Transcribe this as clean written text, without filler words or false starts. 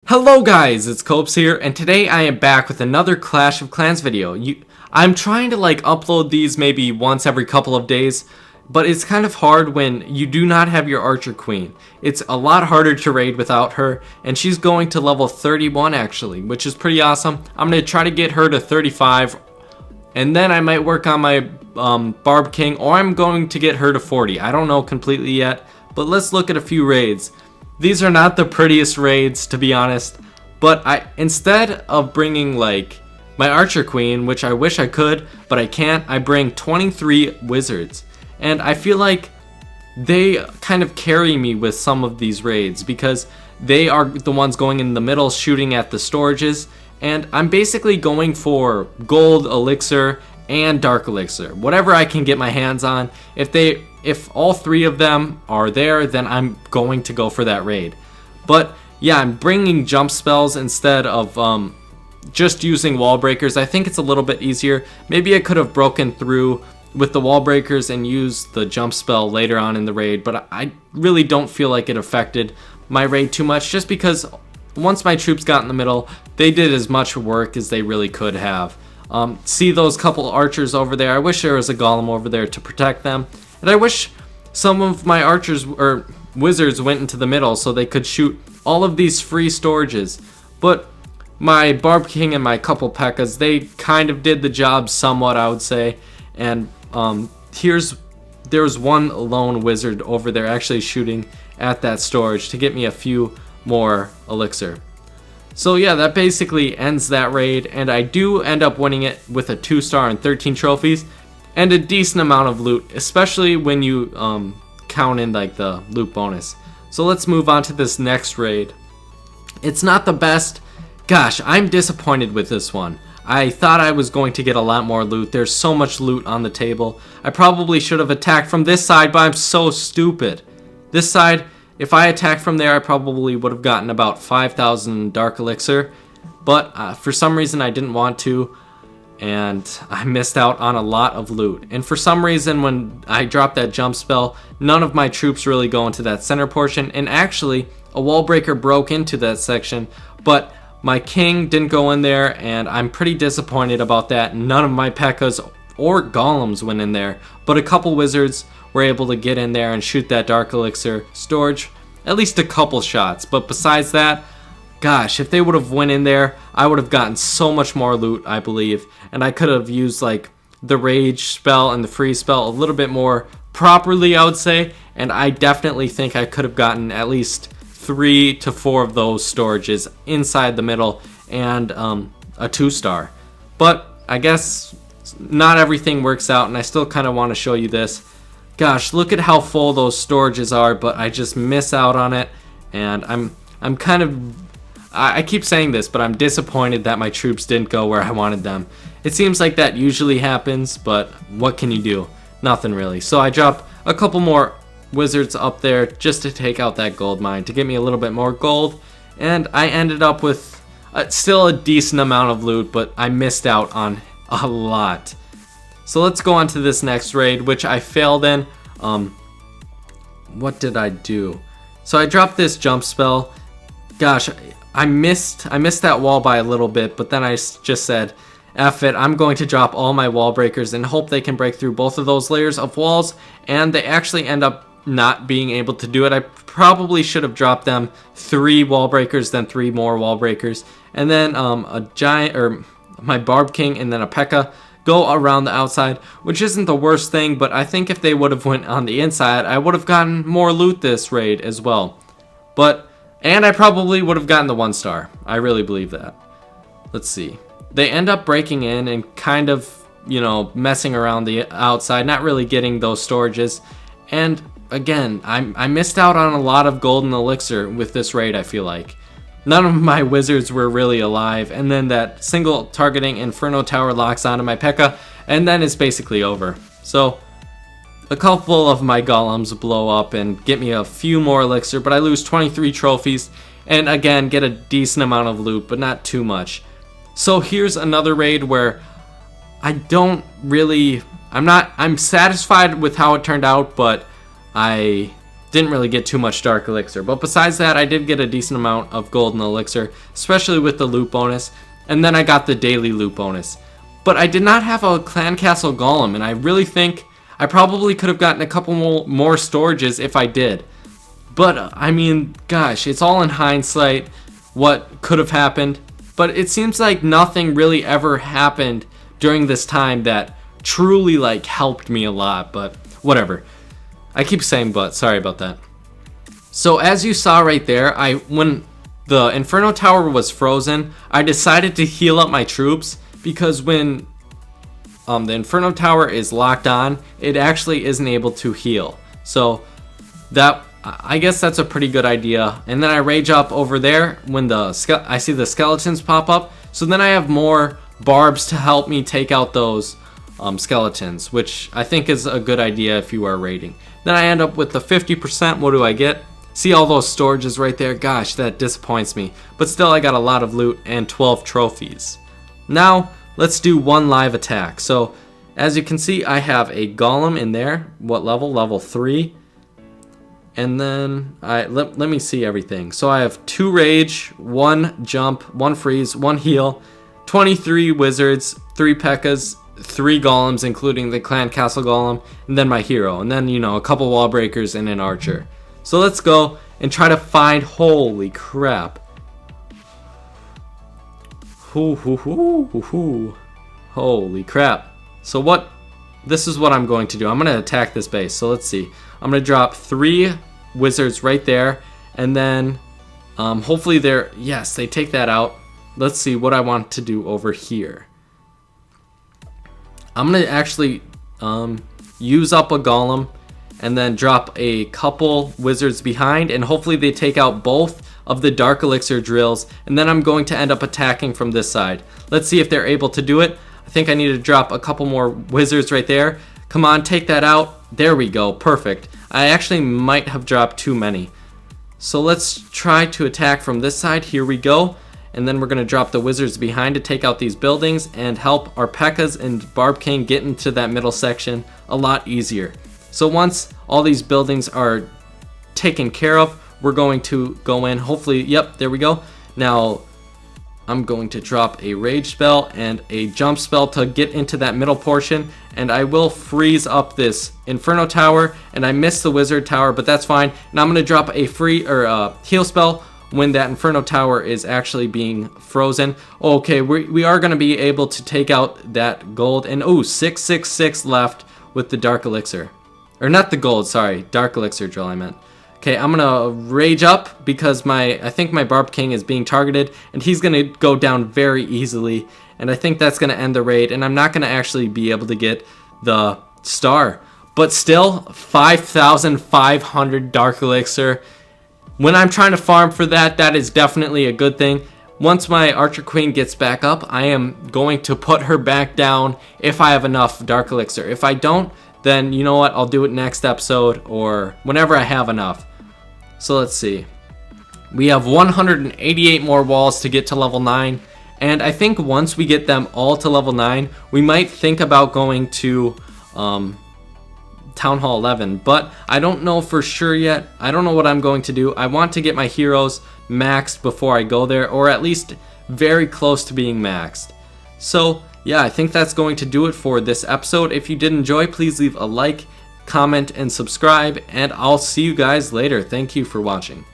Hello guys, it's Copes here, and today I am back with another Clash of Clans video. I'm trying to upload these maybe once every couple of days, but it's kind of hard when you do not have your Archer Queen. It's a lot harder to raid without her, and she's going to level 31 actually, which is pretty awesome. I'm going to try to get her to 35, and then I might work on my Barb King, or I'm going to get her to 40. I don't know completely yet, but let's look at a few raids. These are not the prettiest raids, to be honest, but instead of bringing my Archer Queen, which I wish I could, but I can't, I bring 23 wizards. And I feel like they kind of carry me with some of these raids because they are the ones going in the middle shooting at the storages, and I'm basically going for gold, elixir, and dark elixir. Whatever I can get my hands on. If all three of them are there, then I'm going to go for that raid. But yeah, I'm bringing jump spells instead of just using wall breakers. I think it's a little bit easier. Maybe I could have broken through with the wall breakers and used the jump spell later on in the raid, but I really don't feel like it affected my raid too much, just because once my troops got in the middle, they did as much work as they really could have. See those couple archers over there? I wish there was a golem over there to protect them. And I wish some of my archers or wizards went into the middle so they could shoot all of these free storages. But my Barb King and my couple P.E.K.K.A.s, they kind of did the job somewhat, I would say. And there's one lone wizard over there actually shooting at that storage to get me a few more elixir. So yeah, that basically ends that raid, and I do end up winning it with a 2-star and 13 trophies and a decent amount of loot, especially when you count in the loot bonus. So let's move on to this next raid. It's not the best. Gosh, I'm disappointed with this one. I thought I was going to get a lot more loot. There's so much loot on the table. I probably should have attacked from this side, but I'm so stupid. This side, if I attacked from there, I probably would have gotten about 5,000 dark elixir, but for some reason I didn't want to, and I missed out on a lot of loot. And for some reason, when I dropped that jump spell, none of my troops really go into that center portion, and actually a wall breaker broke into that section, but my king didn't go in there, and I'm pretty disappointed about that. None of my P.E.K.K.A.s or golems went in there, but a couple wizards were able to get in there and shoot that dark elixir storage at least a couple shots. But besides that, gosh, if they would have went in there, I would have gotten so much more loot, I believe, and I could have used the rage spell and the freeze spell a little bit more properly, I would say, and I definitely think I could have gotten at least 3 to 4 of those storages inside the middle and a 2-star. But I guess not everything works out, and I still kind of want to show you this. Gosh, look at how full those storages are, but I just miss out on it, and I'm kind of, I keep saying this, but I'm disappointed that my troops didn't go where I wanted them. It seems like that usually happens, but what can you do? Nothing really. So I dropped a couple more wizards up there just to take out that gold mine to get me a little bit more gold, and I ended up with still a decent amount of loot, but I missed out on a lot. So let's go on to this next raid, which I failed in. What did I do? So I dropped this jump spell. Gosh, I missed that wall by a little bit, but then I just said, F it, I'm going to drop all my wall breakers and hope they can break through both of those layers of walls, and they actually end up not being able to do it. I probably should have dropped them 3 wall breakers, then 3 more wall breakers, and then a giant, or my Barb King, and then a P.E.K.K.A. go around the outside, which isn't the worst thing, but I think if they would have went on the inside, I would have gotten more loot this raid as well. And I probably would have gotten the 1-star. I really believe that. Let's see. They end up breaking in and kind of, messing around the outside, not really getting those storages. And again, I missed out on a lot of golden elixir with this raid, I feel like. None of my wizards were really alive, and then that single targeting Inferno Tower locks onto my P.E.K.K.A., and then it's basically over. So a couple of my golems blow up and get me a few more elixir, but I lose 23 trophies, and again get a decent amount of loot, but not too much. So here's another raid where I'm satisfied with how it turned out, but I didn't really get too much dark elixir. But besides that, I did get a decent amount of golden elixir, especially with the loot bonus. And then I got the daily loot bonus. But I did not have a clan castle golem, and I really think I probably could have gotten a couple more storages if I did. But I mean, gosh, it's all in hindsight what could have happened. But it seems like nothing really ever happened during this time that truly like helped me a lot, but whatever. I keep saying but, sorry about that. So as you saw right there, when the Inferno Tower was frozen, I decided to heal up my troops, because when the Inferno Tower is locked on, it actually isn't able to heal. So I guess that's a pretty good idea. And then I rage up over there when I see the skeletons pop up. So then I have more barbs to help me take out those skeletons, which I think is a good idea if you are raiding. Then I end up with the 50%. What do I get? See all those storages right there? Gosh, that disappoints me. But still, I got a lot of loot and 12 trophies. Now, let's do one live attack. So, as you can see, I have a golem in there. What level? Level 3. And then, let me see everything. So I have 2 rage, 1 jump, 1 freeze, 1 heal, 23 wizards, 3 pekkas, 3 golems, including the clan castle golem, and then my hero. And then, a couple wall breakers and an archer. So let's go and try to find, holy crap. Holy crap. So this is what I'm going to do. I'm going to attack this base. So let's see. I'm going to drop 3 wizards right there. And then hopefully they take that out. Let's see what I want to do over here. I'm going to actually use up a golem and then drop a couple wizards behind. And hopefully they take out both of the dark elixir drills. And then I'm going to end up attacking from this side. Let's see if they're able to do it. I think I need to drop a couple more wizards right there. Come on, take that out. There we go. Perfect. I actually might have dropped too many. So let's try to attack from this side. Here we go. And then we're going to drop the wizards behind to take out these buildings and help our Pekkas and Barb King get into that middle section a lot easier. So once all these buildings are taken care of, we're going to go in. Hopefully, yep, there we go. Now, I'm going to drop a rage spell and a jump spell to get into that middle portion, and I will freeze up this Inferno Tower, and I missed the Wizard Tower, but that's fine. Now I'm going to drop a heal spell when that Inferno Tower is actually being frozen. Okay, we are going to be able to take out that gold, and 666 left with the Dark Elixir. Or not the gold, sorry, Dark Elixir drill I meant. Okay, I'm gonna rage up because I think my Barb King is being targeted, and he's gonna go down very easily, and I think that's gonna end the raid, and I'm not gonna actually be able to get the star. But still, 5,500 Dark Elixir. When I'm trying to farm for that, that is definitely a good thing. Once my Archer Queen gets back up, I am going to put her back down if I have enough Dark Elixir. If I don't, then you know what, I'll do it next episode or whenever I have enough. So let's see. We have 188 more walls to get to level 9. And I think once we get them all to level 9, we might think about going to Town Hall 11. But I don't know for sure yet. I don't know what I'm going to do. I want to get my heroes maxed before I go there, or at least very close to being maxed. So yeah, I think that's going to do it for this episode. If you did enjoy, please leave a like, comment, and subscribe, and I'll see you guys later. Thank you for watching.